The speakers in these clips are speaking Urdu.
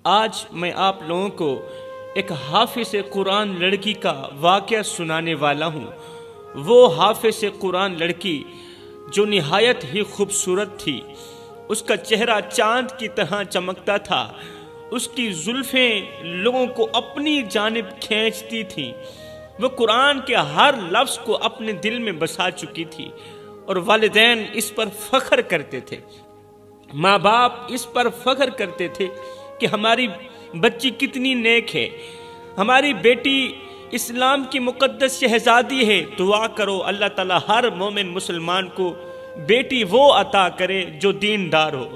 آج میں آپ لوگوں کو ایک حافظ قرآن لڑکی کا واقعہ سنانے والا ہوں۔ وہ حافظ قرآن لڑکی جو نہایت ہی خوبصورت تھی، اس کا چہرہ چاند کی طرح چمکتا تھا، اس کی زلفیں لوگوں کو اپنی جانب کھینچتی تھیں، وہ قرآن کے ہر لفظ کو اپنے دل میں بسا چکی تھی، اور والدین اس پر فخر کرتے تھے، ماں باپ اس پر فخر کرتے تھے کہ ہماری بچی کتنی نیک ہے، ہماری بیٹی اسلام کی مقدس شہزادی ہے۔ دعا کرو اللہ تعالیٰ ہر مومن مسلمان کو بیٹی وہ عطا کرے جو دیندار ہو،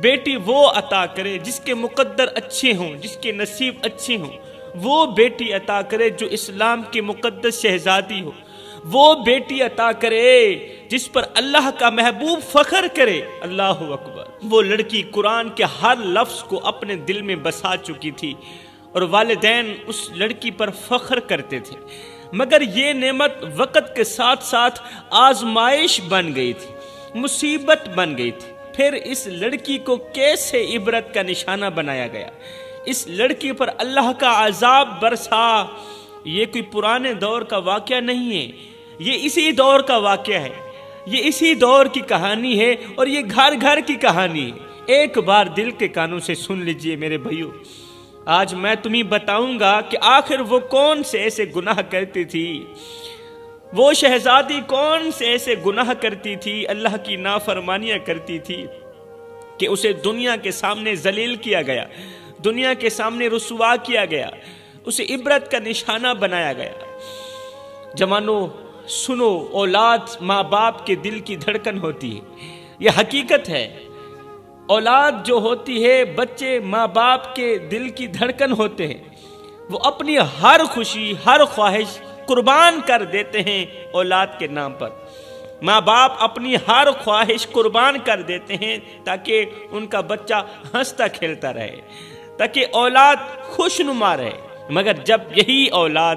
بیٹی وہ عطا کرے جس کے مقدر اچھے ہوں، جس کے نصیب اچھے ہوں، وہ بیٹی عطا کرے جو اسلام کی مقدس شہزادی ہو، وہ بیٹی عطا کرے جس پر اللہ کا محبوب فخر کرے۔ اللہ اکبر۔ وہ لڑکی قرآن کے ہر لفظ کو اپنے دل میں بسا چکی تھی، اور والدین اس لڑکی پر فخر کرتے تھے، مگر یہ نعمت وقت کے ساتھ ساتھ آزمائش بن گئی تھی، مصیبت بن گئی تھی۔ پھر اس لڑکی کو کیسے عبرت کا نشانہ بنایا گیا، اس لڑکی پر اللہ کا عذاب برسا۔ یہ کوئی پرانے دور کا واقعہ نہیں ہے، یہ اسی دور کا واقعہ ہے، یہ اسی دور کی کہانی ہے، اور یہ گھر گھر کی کہانی ہے۔ ایک بار دل کے کانوں سے سن لیجئے میرے بھائیو، آج میں تمہیں بتاؤں گا کہ آخر وہ کون سے ایسے گناہ کرتی تھی، وہ شہزادی کون سے ایسے گناہ کرتی تھی، اللہ کی نافرمانیاں کرتی تھی کہ اسے دنیا کے سامنے ذلیل کیا گیا، دنیا کے سامنے رسوا کیا گیا، اسے عبرت کا نشانہ بنایا گیا۔ جوانوں سنو، اولاد ماں باپ کے دل کی دھڑکن ہوتی ہے، یہ حقیقت ہے۔ اولاد جو ہوتی ہے، بچے ماں باپ کے دل کی دھڑکن ہوتے ہیں، وہ اپنی ہر خوشی ہر خواہش قربان کر دیتے ہیں اولاد کے نام پر۔ ماں باپ اپنی ہر خواہش قربان کر دیتے ہیں تاکہ ان کا بچہ ہنستا کھیلتا رہے، تاکہ اولاد خوشنما رہے، مگر جب یہی اولاد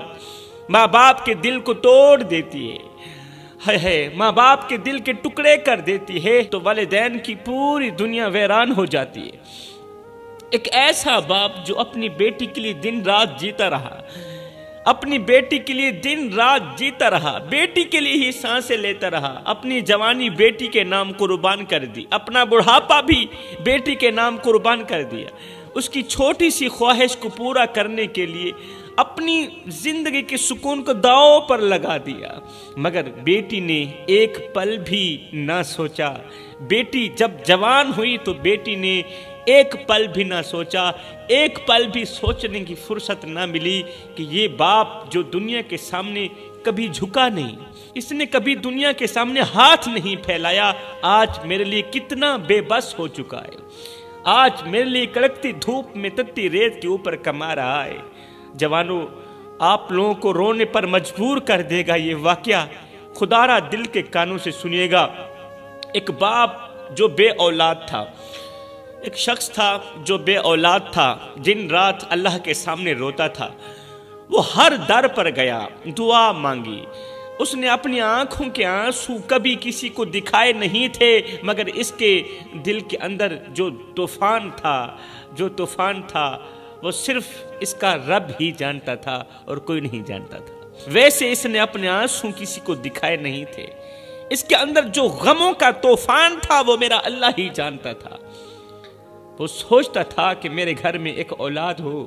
ماں باپ کے دل کو توڑ دیتی ہے، ماں باپ کے دل کے ٹکڑے کر دیتی ہے، تو والدین کی پوری دنیا ویران ہو جاتی ہے۔ ایک ایسا باپ جو اپنی بیٹی کے لیے دن رات جیتا رہا، اپنی بیٹی کے لیے دن رات جیتا رہا، بیٹی کے لیے ہی سانسیں لیتا رہا، اپنی جوانی بیٹی کے نام قربان کر دی، اپنا بڑھاپا بھی بیٹی کے نام قربان کر دیا، اس کی چھوٹی سی خواہش کو پورا کرنے کے لیے اپنی زندگی کے سکون کو داؤ پر لگا دیا، مگر بیٹی نے ایک پل بھی نہ سوچا۔ بیٹی جب جوان ہوئی تو بیٹی نے ایک پل بھی نہ سوچا، ایک پل بھی سوچنے کی فرصت نہ ملی کہ یہ باپ جو دنیا کے سامنے کبھی جھکا نہیں، اس نے کبھی دنیا کے سامنے ہاتھ نہیں پھیلایا، آج میرے لیے کتنا بے بس ہو چکا ہے، آج میرے لیے کڑکتی دھوپ میں تتی ریت کے اوپر کما رہا ہے۔ جوانوں، آپ لوگوں کو رونے پر مجبور کر دے گا یہ واقعہ، خدا را دل کے کانوں سے سنیے گا۔ ایک باپ جو بے اولاد تھا، ایک شخص تھا جو بے اولاد تھا، دن رات اللہ کے سامنے روتا تھا، وہ ہر در پر گیا، دعا مانگی، اس نے اپنی آنکھوں کے آنسو کبھی کسی کو دکھائے نہیں تھے، مگر اس کے دل کے اندر جو طوفان تھا وہ صرف اس کا رب ہی جانتا تھا اور کوئی نہیں جانتا تھا۔ ویسے اس نے اپنے آنسو کسی کو دکھائے نہیں تھے، اس کے اندر جو غموں کا طوفان تھا وہ میرا اللہ ہی جانتا تھا۔ وہ سوچتا تھا کہ میرے گھر میں ایک اولاد ہو،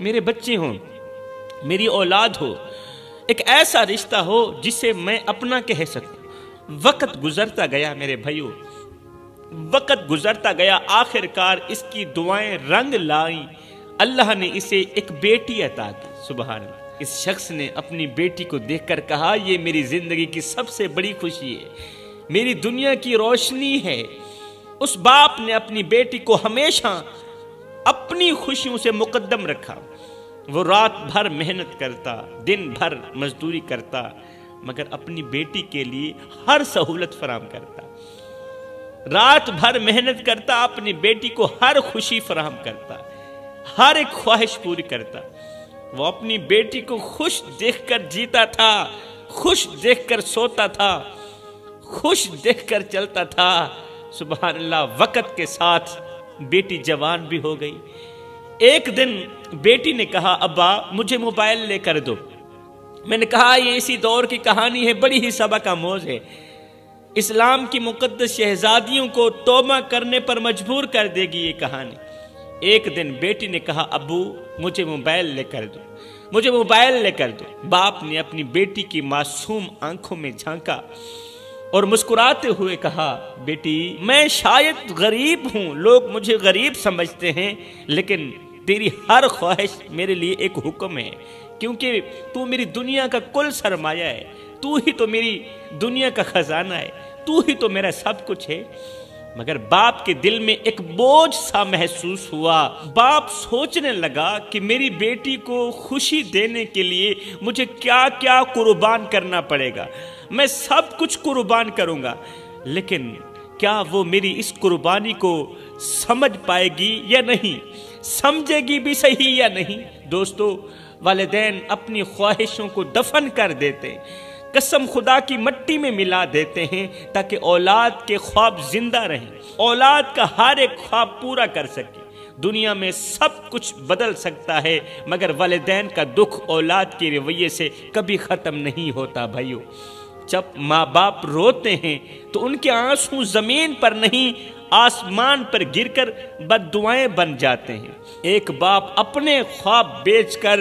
میرے بچے ہوں، میری اولاد ہو، ایک ایسا رشتہ ہو جسے میں اپنا کہہ سکوں۔ وقت گزرتا گیا میرے بھائیو، وقت گزرتا گیا، آخر کار اس کی دعائیں رنگ لائیں، اللہ نے اسے ایک بیٹی عطا کی۔ سبحان اللہ۔ اس شخص نے اپنی بیٹی کو دیکھ کر کہا، یہ میری زندگی کی سب سے بڑی خوشی ہے، میری دنیا کی روشنی ہے۔ اس باپ نے اپنی بیٹی کو ہمیشہ اپنی خوشیوں سے مقدم رکھا، وہ رات بھر محنت کرتا، دن بھر مزدوری کرتا، مگر اپنی بیٹی کے لیے ہر سہولت فراہم کرتا، رات بھر محنت کرتا، اپنی بیٹی کو ہر خوشی فراہم کرتا، ہر ایک خواہش پوری کرتا۔ وہ اپنی بیٹی کو خوش دیکھ کر جیتا تھا، خوش دیکھ کر سوتا تھا، خوش دیکھ کر چلتا تھا۔ سبحان اللہ۔ وقت کے ساتھ بیٹی جوان بھی ہو گئی، ایک دن بیٹی نے کہا ابا مجھے موبائل لے کر دو۔ میں نے کہا یہ اسی دور کی کہانی ہے، بڑی ہی سبق آموز ہے، اسلام کی مقدس شہزادیوں کو توبہ کرنے پر مجبور کر دے گی یہ کہانی۔ ایک دن بیٹی نے کہا ابو مجھے موبائل لے کر دو، مجھے موبائل لے کر دو۔ باپ نے اپنی بیٹی کی معصوم آنکھوں میں جھانکا اور مسکراتے ہوئے کہا بیٹی میں شاید غریب ہوں، لوگ مجھے غریب سمجھتے ہیں، لیکن تیری ہر خواہش میرے لیے ایک حکم ہے، کیونکہ تو میری دنیا کا کل سرمایہ ہے، تو ہی تو میری دنیا کا خزانہ ہے، تو ہی تو میرا سب کچھ ہے۔ مگر باپ کے دل میں ایک بوجھ سا محسوس ہوا۔ باپ سوچنے لگا کہ میری بیٹی کو خوشی دینے کے لیے مجھے کیا کیا قربان کرنا پڑے گا، میں سب کچھ قربان کروں گا، لیکن کیا وہ میری اس قربانی کو سمجھ پائے گی یا نہیں، سمجھے گی بھی صحیح یا نہیں۔ دوستو، والدین اپنی خواہشوں کو دفن کر دیتے، قسم خدا کی مٹی میں ملا دیتے ہیں تاکہ اولاد کے خواب زندہ رہیں، اولاد کا ہر ایک خواب پورا کر سکے۔ دنیا میں سب کچھ بدل سکتا ہے، مگر والدین کا دکھ اولاد کے رویے سے کبھی ختم نہیں ہوتا۔ بھائیو، جب ماں باپ روتے ہیں تو ان کے آنسو زمین پر نہیں آسمان پر گر کر بد دعائیں بن جاتے ہیں۔ ایک باپ اپنے خواب بیچ کر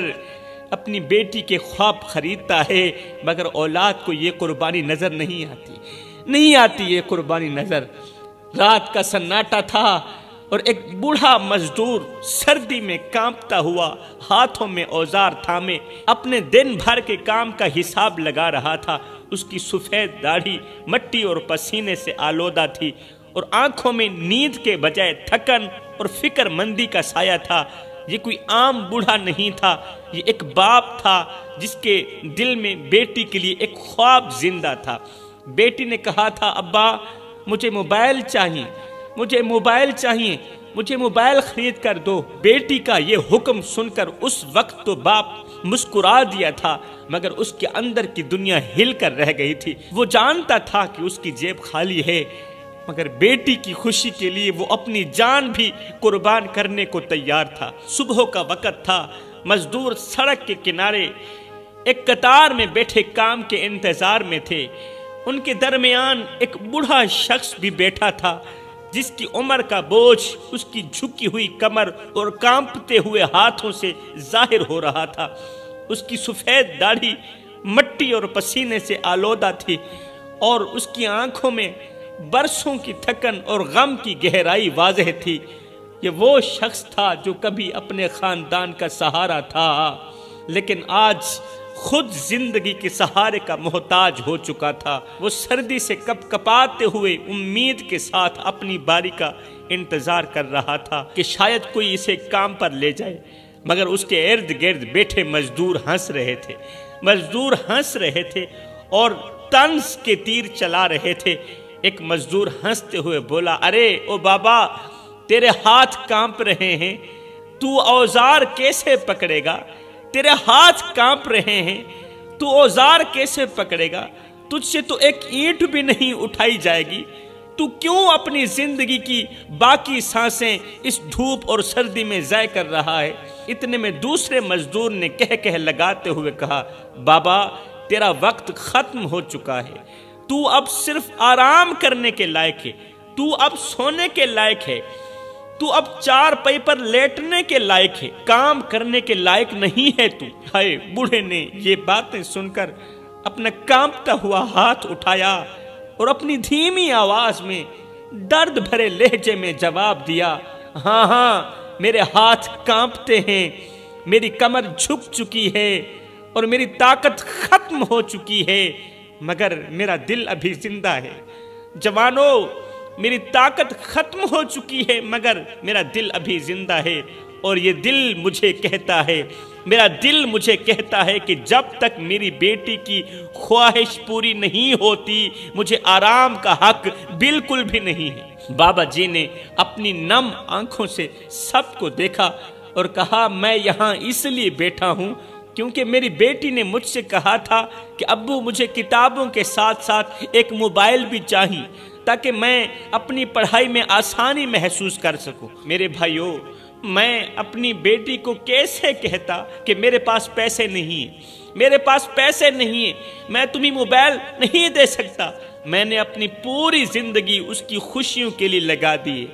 اپنی بیٹی کے خواب خریدتا ہے، مگر اولاد کو یہ قربانی نظر نہیں آتی یہ قربانی نظر۔ رات کا سناٹا تھا اور ایک بوڑھا مزدور سردی میں کانپتا ہوا ہاتھوں میں اوزار تھامے اپنے دن بھر کے کام کا حساب لگا رہا تھا۔ اس کی سفید داڑھی مٹی اور پسینے سے آلودہ تھی اور آنکھوں میں نیند کے بجائے تھکن اور فکر مندی کا سایہ تھا۔ یہ کوئی عام بوڑھا نہیں تھا، یہ ایک باپ تھا جس کے دل میں بیٹی کے لیے ایک خواب زندہ تھا۔ بیٹی نے کہا تھا ابا مجھے موبائل چاہیے، مجھے موبائل چاہیے، مجھے موبائل خرید کر دو۔ بیٹی کا یہ حکم سن کر اس وقت تو باپ مسکرا دیا تھا، مگر اس کے اندر کی دنیا ہل کر رہ گئی تھی۔ وہ جانتا تھا کہ اس کی جیب خالی ہے، مگر بیٹی کی خوشی کے لیے وہ اپنی جان بھی قربان کرنے کو تیار تھا۔ صبح کا وقت تھا، مزدور سڑک کے کنارے ایک قطار میں بیٹھے کام کے انتظار میں تھے۔ ان کے درمیان ایک بوڑھا شخص بھی بیٹھا تھا جس کی عمر کا بوجھ اس کی جھکی ہوئی کمر اور کانپتے ہوئے ہاتھوں سے ظاہر ہو رہا تھا۔ اس کی سفید داڑھی مٹی اور پسینے سے آلودہ تھی اور اس کی آنکھوں میں برسوں کی تھکن اور غم کی گہرائی واضح تھی۔ یہ وہ شخص تھا جو کبھی اپنے خاندان کا سہارا تھا، لیکن آج خود زندگی کے سہارے کا محتاج ہو چکا تھا۔ وہ سردی سے کپ کپاتے ہوئے امید کے ساتھ اپنی باری کا انتظار کر رہا تھا کہ شاید کوئی اسے کام پر لے جائے، مگر اس کے ارد گرد بیٹھے مزدور ہنس رہے تھے اور طنز کے تیر چلا رہے تھے۔ ایک مزدور ہنستے ہوئے بولا ارے او بابا، تیرے ہاتھ کانپ رہے ہیں، تو اوزار کیسے پکڑے گا؟ تیرے ہاتھ کانپ رہے ہیں، تو اوزار کیسے پکڑے گا؟ تجھ سے تو ایک اینٹ بھی نہیں اٹھائی جائے گی، تو کیوں اپنی زندگی کی باقی سانسیں اس دھوپ اور سردی میں ضائع کر رہا ہے؟ اتنے میں دوسرے مزدور نے کہہ لگاتے ہوئے کہا بابا، تیرا وقت ختم ہو چکا ہے، تو اب صرف آرام کرنے کے لائق ہے، تو اب سونے کے لائق ہے، تو اب چار پائی پر لیٹنے کے لائق ہے، کام کرنے کے لائق نہیں ہے تو۔ ہائے، بوڑھے نے یہ باتیں سن کر اپنا کانپتا ہوا ہاتھ اٹھایا اور اپنی دھیمی آواز میں درد بھرے لہجے میں جواب دیا، ہاں میرے ہاتھ کانپتے ہیں، میری کمر جھک چکی ہے اور میری طاقت ختم ہو چکی ہے، مگر میرا دل ابھی زندہ ہے۔ جوانوں، میری طاقت ختم ہو چکی ہے مگر میرا دل ابھی زندہ ہے، اور یہ دل مجھے کہتا ہے، میرا دل مجھے کہتا ہے کہ جب تک میری بیٹی کی خواہش پوری نہیں ہوتی، مجھے آرام کا حق بالکل بھی نہیں ہے۔ بابا جی نے اپنی نم آنکھوں سے سب کو دیکھا اور کہا، میں یہاں اس لیے بیٹھا ہوں کیونکہ میری بیٹی نے مجھ سے کہا تھا کہ ابو مجھے کتابوں کے ساتھ ساتھ ایک موبائل بھی چاہیے تاکہ میں اپنی پڑھائی میں آسانی محسوس کر سکوں۔ میرے بھائیوں، میں اپنی بیٹی کو کیسے کہتا کہ میرے پاس پیسے نہیں ہیں، میرے پاس پیسے نہیں ہیں، میں تمہیں موبائل نہیں دے سکتا۔ میں نے اپنی پوری زندگی اس کی خوشیوں کے لیے لگا دی،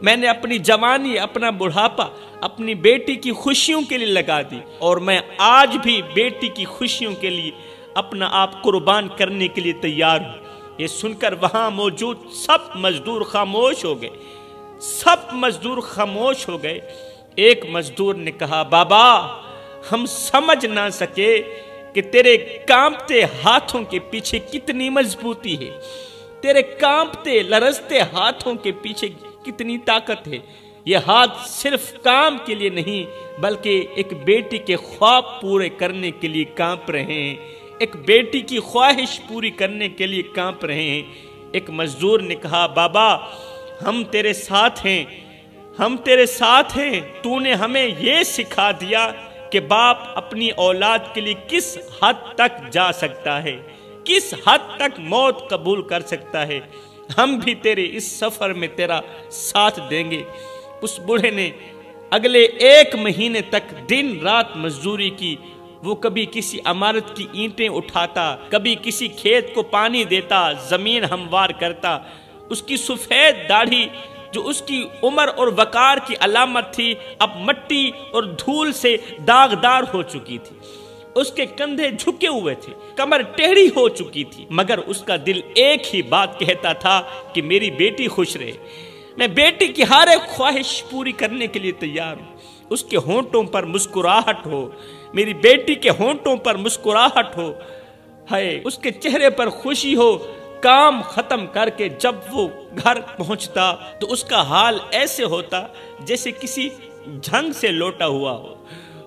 میں نے اپنی جوانی، اپنا بڑھاپا اپنی بیٹی کی خوشیوں کے لیے لگا دی، اور میں آج بھی بیٹی کی خوشیوں کے لیے اپنا آپ قربان کرنے کے لیے تیار ہوں۔ یہ سن کر وہاں موجود سب مزدور خاموش ہو گئے، سب مزدور خاموش ہو گئے۔ ایک مزدور نے کہا، بابا ہم سمجھ نہ سکے کہ تیرے کانپتے ہاتھوں کے پیچھے کتنی مضبوطی ہے، تیرے کانپتے لرزتے ہاتھوں کے پیچھے کتنی طاقت ہے۔ یہ ہاتھ صرف کام کے لیے نہیں بلکہ ایک بیٹی کے خواب پورے کرنے کے لیے کانپ رہے ہیں، ایک بیٹی کی خواہش پوری کرنے کے لیے کانپ رہے ہیں۔ ایک مزدور نے کہا، بابا ہم تیرے ساتھ ہیں، ہم تیرے ساتھ ہیں۔ تو نے ہمیں یہ سکھا دیا کہ باپ اپنی اولاد کے لیے کس حد تک جا سکتا ہے، کس حد تک موت قبول کر سکتا ہے۔ ہم بھی تیرے اس سفر میں تیرا ساتھ دیں گے۔ اس بوڑھے نے اگلے 1 مہینے تک دن رات مزدوری کی۔ وہ کبھی کسی عمارت کی اینٹیں اٹھاتا، کبھی کسی کھیت کو پانی دیتا، زمین ہموار کرتا۔ اس کی سفید داڑھی جو اس کی عمر اور وقار کی علامت تھی اب مٹی اور دھول سے داغدار ہو چکی تھی۔ اس کے کندھے جھکے ہوئے تھے، کمر ٹیڑھی ہو چکی تھی، مگر اس کا دل ایک ہی بات کہتا تھا کہ میری بیٹی خوش رہے۔ میں بیٹی کی ہر ایک خواہش پوری کرنے کے لیے تیار ہوں۔ اس کے ہونٹوں پر مسکراہٹ ہو، میری بیٹی کے ہونٹوں پر مسکراہٹ ہو، ہے اس کے چہرے پر خوشی ہو۔ کام ختم کر کے جب وہ گھر پہنچتا تو اس کا حال ایسے ہوتا جیسے کسی جنگ سے لوٹا ہوا ہو۔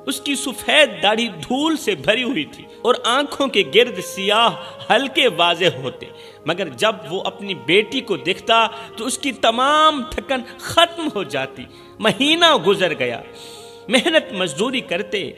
اس کی سفید داڑھی دھول سے بھری ہوئی تھی اور آنکھوں کے گرد سیاہ ہلکے واضح ہوتے، مگر جب وہ اپنی بیٹی کو دیکھتا تو اس کی تمام تھکن ختم ہو جاتی۔ مہینہ گزر گیا، محنت مزدوری کرتے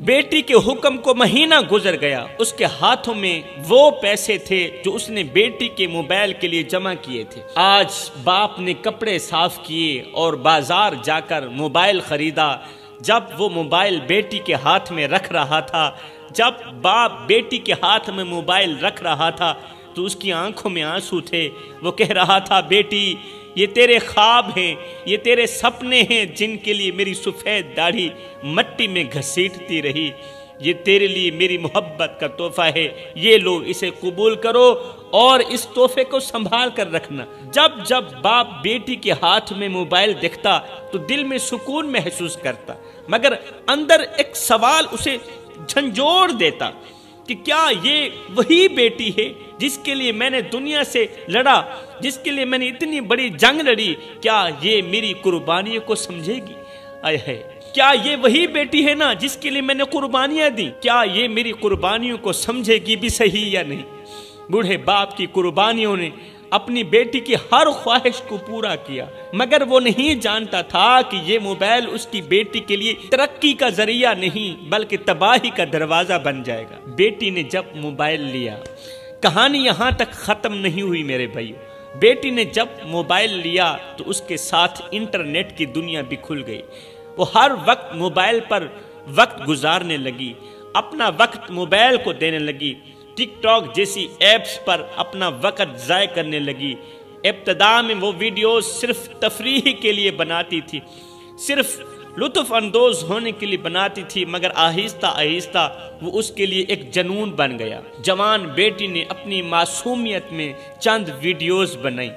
بیٹی کے حکم کو مہینہ گزر گیا۔ اس کے ہاتھوں میں وہ پیسے تھے جو اس نے بیٹی کے موبائل کے لیے جمع کیے تھے۔ آج باپ نے کپڑے صاف کیے اور بازار جا کر موبائل خریدا۔ جب وہ موبائل بیٹی کے ہاتھ میں رکھ رہا تھا، جب باپ بیٹی کے ہاتھ میں موبائل رکھ رہا تھا تو اس کی آنکھوں میں آنسو تھے۔ وہ کہہ رہا تھا، بیٹی یہ تیرے خواب ہیں، یہ تیرے سپنے ہیں جن کے لیے میری سفید داڑھی مٹی میں گھسیٹتی رہی۔ یہ تیرے لیے میری محبت کا تحفہ ہے، یہ لو اسے قبول کرو اور اس تحفے کو سنبھال کر رکھنا۔ جب جب باپ بیٹی کے ہاتھ میں موبائل دیکھتا تو دل میں سکون محسوس کرتا، مگر اندر ایک سوال اسے جھنجھوڑ دیتا کہ کیا یہ وہی بیٹی ہے جس کے لیے میں نے دنیا سے لڑا، جس کے لیے میں نے اتنی بڑی جنگ لڑی؟ کیا یہ میری قربانیوں کو سمجھے گی؟ آئے ہے، کیا یہ وہی بیٹی ہے نا جس کے لیے میں نے قربانیاں دی؟ کیا یہ میری قربانیوں کو سمجھے گی بھی صحیح یا نہیں؟ بوڑھے باپ کی قربانیوں نے اپنی بیٹی کی ہر خواہش کو پورا کیا، مگر وہ نہیں جانتا تھا کہ یہ موبائل اس کی بیٹی کے لیے ترقی کا ذریعہ نہیں بلکہ تباہی کا دروازہ بن جائے گا۔ بیٹی نے جب موبائل لیا، کہانی یہاں تک ختم نہیں ہوئی میرے بھائیو۔ بیٹی نے جب موبائل لیا تو اس کے ساتھ انٹرنیٹ کی دنیا بھی کھل گئی۔ وہ ہر وقت موبائل پر وقت گزارنے لگی، اپنا وقت موبائل کو دینے لگی، ٹک ٹاک جیسی ایپس پر اپنا وقت ضائع کرنے لگی۔ ابتدا میں وہ ویڈیوز صرف تفریح کے لیے بناتی تھی، صرف لطف اندوز ہونے کے لیے بناتی تھی، مگر آہستہ آہستہ وہ اس کے لیے ایک جنون بن گیا۔ جوان بیٹی نے اپنی معصومیت میں چند ویڈیوز بنائی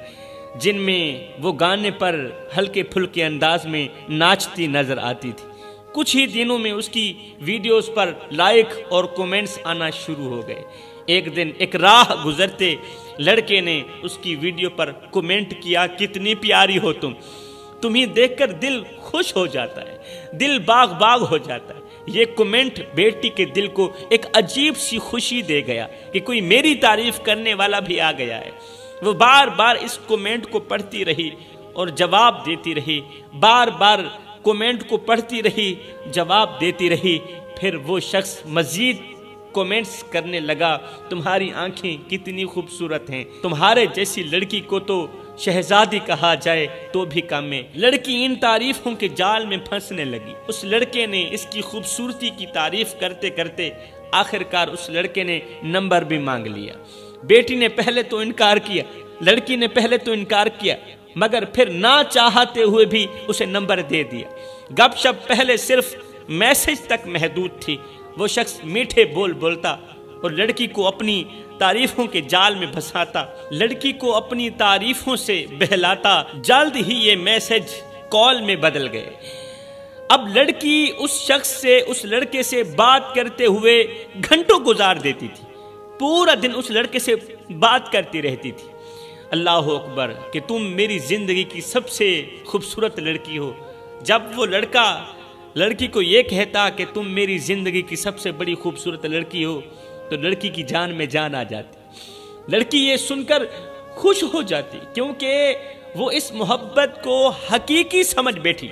جن میں وہ گانے پر ہلکے پھلکے انداز میں ناچتی نظر آتی تھی۔ کچھ ہی دنوں میں اس کی ویڈیوز پر لائک اور کومنٹس آنا شروع ہو گئے۔ ایک دن ایک راہ گزرتے لڑکے نے اس کی ویڈیو پر کومنٹ کیا، کتنی پیاری ہو تمہیں دیکھ کر دل خوش ہو جاتا ہے، دل باغ باغ ہو جاتا ہے۔ یہ کومنٹ بیٹی کے دل کو ایک عجیب سی خوشی دے گیا کہ کوئی میری تعریف کرنے والا بھی آ گیا ہے۔ وہ بار بار اس کومنٹ کو پڑھتی رہی اور جواب دیتی رہی، بار بار کومنٹ کو پڑھتی رہی، جواب دیتی رہی۔ پھر وہ شخص مزید کومنٹس کرنے لگا، تمہاری آنکھیں کتنی خوبصورت ہیں، تمہارے جیسی لڑکی کو تو شہزادی کہا جائے تو بھی کم ہے۔ لڑکی ان تعریفوں کے جال میں پھنسنے لگی۔ اس لڑکے نے اس کی خوبصورتی کی تعریف کرتے کرتے آخرکار اس لڑکے نے نمبر بھی مانگ لیا۔ بیٹی نے پہلے تو انکار کیا، لڑکی نے پہلے تو انکار کیا، مگر پھر نہ چاہتے ہوئے بھی اسے نمبر دے دیا۔ گپ شپ پہلے صرف میسج تک محدود تھی۔ وہ شخص میٹھے بول بولتا اور لڑکی کو اپنی تعریفوں کے جال میں پھنساتا، لڑکی کو اپنی تعریفوں سے بہلاتا۔ جلد ہی یہ میسج کال میں بدل گئے۔ اب لڑکی اس شخص سے، اس لڑکے سے بات کرتے ہوئے گھنٹوں گزار دیتی تھی، پورا دن اس لڑکے سے بات کرتی رہتی تھی۔ اللہ اکبر کہ تم میری زندگی کی سب سے خوبصورت لڑکی ہو۔ جب وہ لڑکا لڑکی کو یہ کہتا کہ تم میری زندگی کی سب سے بڑی خوبصورت لڑکی ہو تو لڑکی کی جان میں جان آ جاتی۔ لڑکی یہ سن کر خوش ہو جاتی کیونکہ وہ اس محبت کو حقیقی سمجھ بیٹھی،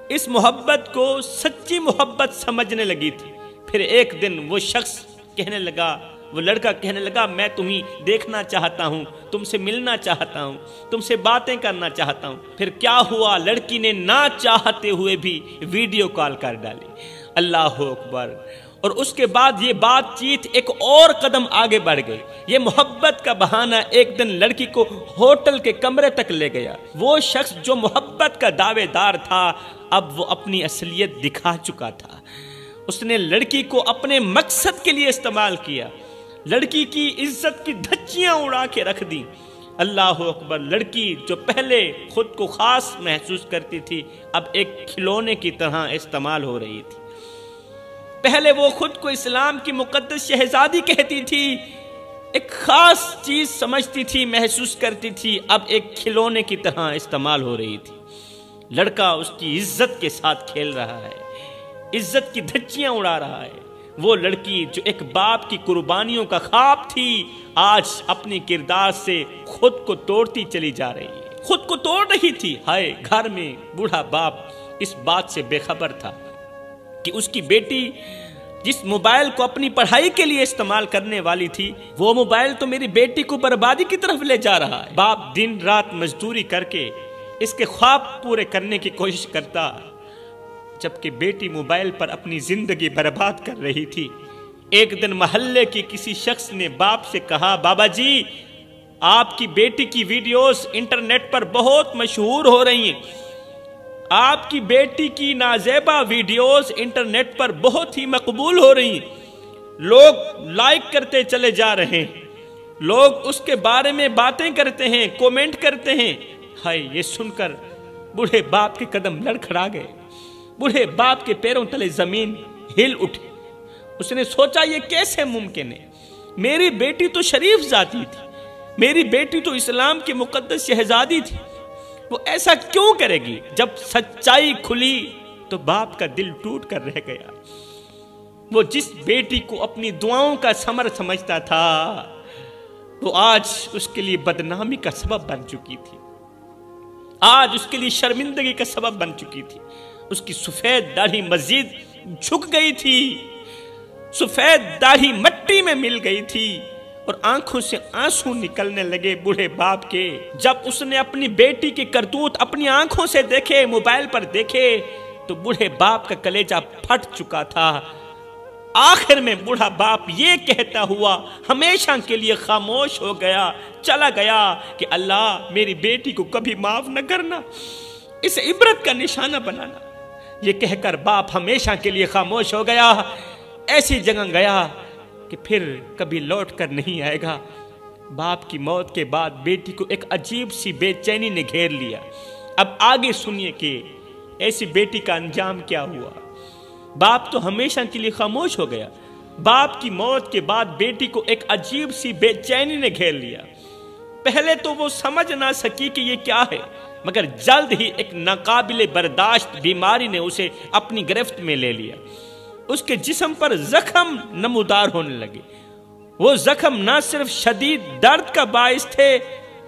اس محبت کو سچی محبت سمجھنے لگی تھی۔ پھر ایک دن وہ شخص کہنے لگا، وہ لڑکا کہنے لگا میں تمہیں دیکھنا چاہتا ہوں، تم سے ملنا چاہتا ہوں، تم سے باتیں کرنا چاہتا ہوں۔ پھر کیا ہوا، لڑکی نے نہ چاہتے ہوئے بھی ویڈیو کال کر ڈالی۔ اللہ اکبر۔ اور اس کے بعد یہ بات چیت ایک اور قدم آگے بڑھ گئی۔ یہ محبت کا بہانہ ایک دن لڑکی کو ہوٹل کے کمرے تک لے گیا۔ وہ شخص جو محبت کا دعوے دار تھا اب وہ اپنی اصلیت دکھا چکا تھا۔ اس نے لڑکی کو اپنے مقصد کے لیے استعمال کیا، لڑکی کی عزت کی دھچیاں اڑا کے رکھ دی۔ اللہ اکبر۔ لڑکی جو پہلے خود کو خاص محسوس کرتی تھی اب ایک کھلونے کی طرح استعمال ہو رہی تھی۔ پہلے وہ خود کو اسلام کی مقدس شہزادی کہتی تھی، ایک خاص چیز سمجھتی تھی، محسوس کرتی تھی، اب ایک کھلونے کی طرح استعمال ہو رہی تھی۔ لڑکا اس کی عزت کے ساتھ کھیل رہا ہے، عزت کی دھچیاں اڑا رہا ہے۔ وہ لڑکی جو ایک باپ کی قربانیوں کا خواب تھی آج اپنی کردار سے خود کو توڑتی چلی جا رہی ہے، خود کو توڑ رہی تھی۔ ہائے، گھر میں بوڑھا باپ اس بات سے بے خبر تھا کہ اس کی بیٹی جس موبائل کو اپنی پڑھائی کے لیے استعمال کرنے والی تھی وہ موبائل تو میری بیٹی کو بربادی کی طرف لے جا رہا ہے۔ باپ دن رات مزدوری کر کے اس کے خواب پورے کرنے کی کوشش کرتا، جبکہ بیٹی موبائل پر اپنی زندگی برباد کر رہی تھی۔ ایک دن محلے کی کسی شخص نے باپ سے کہا، بابا جی آپ کی بیٹی کی ویڈیوز انٹرنیٹ پر بہت مشہور ہو رہی ہیں، آپ کی بیٹی کی نازیبا ویڈیوز انٹرنیٹ پر بہت ہی مقبول ہو رہی ہیں، لوگ لائک کرتے چلے جا رہے ہیں، لوگ اس کے بارے میں باتیں کرتے ہیں، کومنٹ کرتے ہیں۔ ہائے، یہ سن کر بوڑھے باپ کے قدم لڑکھڑا گئے، بوڑھے باپ کے پیروں تلے زمین ہل اٹھی۔ اس نے سوچا یہ کیسے ممکن ہے، میری بیٹی تو شریف ذاتی تھی، میری بیٹی تو اسلام کی مقدس شہزادی تھی، وہ ایسا کیوں کرے گی؟ جب سچائی کھلی تو باپ کا دل ٹوٹ کر رہ گیا۔ وہ جس بیٹی کو اپنی دعاؤں کا ثمر سمجھتا تھا وہ آج اس کے لیے بدنامی کا سبب بن چکی تھی، آج اس کے لیے شرمندگی کا سبب بن چکی تھی۔ اس کی سفید داڑھی مزید جھک گئی تھی، سفید داڑھی مٹی میں مل گئی تھی اور آنکھوں سے آنسو نکلنے لگے بوڑھے باپ کے۔ جب اس نے اپنی بیٹی کے کرتوت اپنی آنکھوں سے دیکھے، موبائل پر دیکھے تو بوڑھے باپ کا کلیجہ پھٹ چکا تھا۔ آخر میں بوڑھا باپ یہ کہتا ہوا ہمیشہ کے لیے خاموش ہو گیا، چلا گیا کہ اللہ میری بیٹی کو کبھی معاف نہ کرنا، اسے عبرت کا نشانہ بنانا۔ یہ کہہ کر باپ ہمیشہ کے لیے خاموش ہو گیا، ایسی جگہ گیا کہ پھر کبھی لوٹ کر نہیں آئے گا۔ باپ کی موت کے بعد بیٹی کو ایک عجیب سی بے چینی نے گھیر لیا۔ اب آگے سنیے کہ ایسی بیٹی کا انجام کیا ہوا۔ باپ تو ہمیشہ کے لیے خاموش ہو گیا، باپ کی موت کے بعد بیٹی کو ایک عجیب سی بے چینی نے گھیر لیا۔ پہلے تو وہ سمجھ نہ سکی کہ یہ کیا ہے، مگر جلد ہی ایک ناقابل برداشت بیماری نے اسے اپنی گرفت میں لے لیا۔ اس کے جسم پر زخم نمودار ہونے لگے۔ وہ زخم نہ صرف شدید درد کا باعث تھے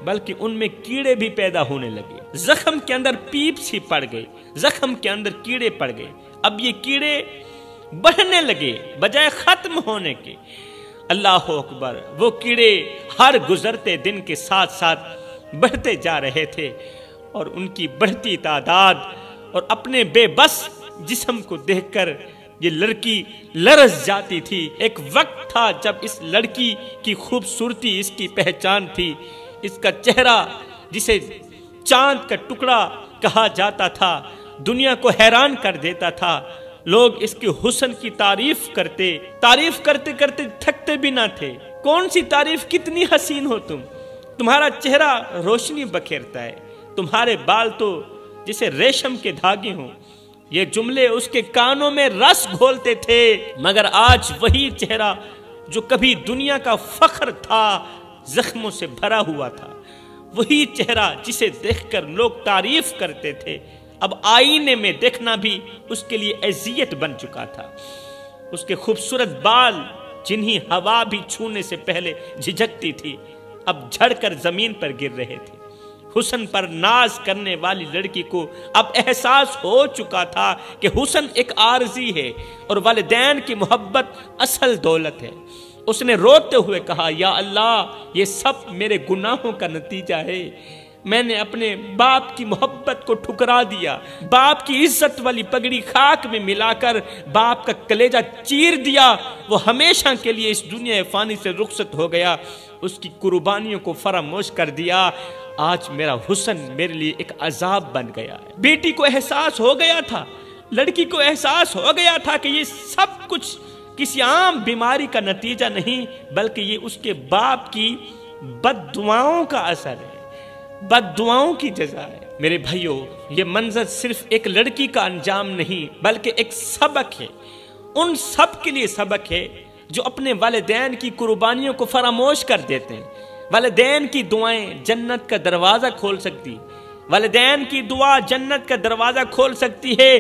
بلکہ ان میں کیڑے بھی پیدا ہونے لگے۔ زخم کے اندر پیپ سی پڑ گئی، زخم کے اندر کیڑے پڑ گئے۔ اب یہ کیڑے بڑھنے لگے بجائے ختم ہونے کے۔ اللہ اکبر۔ وہ کیڑے ہر گزرتے دن کے ساتھ ساتھ بڑھتے جا رہے تھے اور ان کی بڑھتی تعداد اور اپنے بے بس جسم کو دیکھ کر یہ لڑکی لرز جاتی تھی۔ ایک وقت تھا جب اس لڑکی کی خوبصورتی اس کی پہچان تھی، اس کا چہرہ جسے چاند کا ٹکڑا کہا جاتا تھا دنیا کو حیران کر دیتا تھا۔ لوگ اس کے حسن کی تعریف کرتے کرتے تھکتے بھی نہ تھے۔ کون سی تعریف، کتنی حسین ہو تم، تمہارا چہرہ روشنی بکھیرتا ہے، تمہارے بال تو جیسے ریشم کے دھاگے ہوں۔ یہ جملے اس کے کانوں میں رس گھولتے تھے، مگر آج وہی چہرہ جو کبھی دنیا کا فخر تھا زخموں سے بھرا ہوا تھا، وہی چہرہ جسے دیکھ کر لوگ تعریف کرتے تھے، اب آئینے میں دیکھنا بھی اس کے لیے اذیت بن چکا تھا۔ اس کے خوبصورت بال جنہیں ہوا بھی چھونے سے پہلے جھجکتی تھی، اب جھڑ کر زمین پر گر رہے تھے۔ حسن پر ناز کرنے والی لڑکی کو اب احساس ہو چکا تھا کہ حسن ایک عارضی ہے اور والدین کی محبت اصل دولت ہے۔ اس نے روتے ہوئے کہا، یا اللہ، یہ سب میرے گناہوں کا نتیجہ ہے۔ میں نے اپنے باپ کی محبت کو ٹھکرا دیا، باپ کی عزت والی پگڑی خاک میں ملا کر باپ کا کلیجہ چیر دیا۔ وہ ہمیشہ کے لیے اس دنیا فانی سے رخصت ہو گیا، اس کی قربانیوں کو فراموش کر دیا۔ آج میرا حسن میرے لیے ایک عذاب بن گیا ہے۔ بیٹی کو احساس ہو گیا تھا، لڑکی کو احساس ہو گیا تھا کہ یہ سب کچھ کسی عام بیماری کا نتیجہ نہیں، بلکہ یہ اس کے باپ کی بد دعاؤں کا اثر ہے، بد دعاؤں کی جزا ہے۔ میرے بھائیو، یہ منظر صرف ایک لڑکی کا انجام نہیں بلکہ ایک سبق ہے، ان سب کے لیے سبق ہے جو اپنے والدین کی قربانیوں کو فراموش کر دیتے ہیں۔ والدین کی دعائیں جنت کا دروازہ کھول سکتی، والدین کی دعا جنت کا دروازہ کھول سکتی ہے۔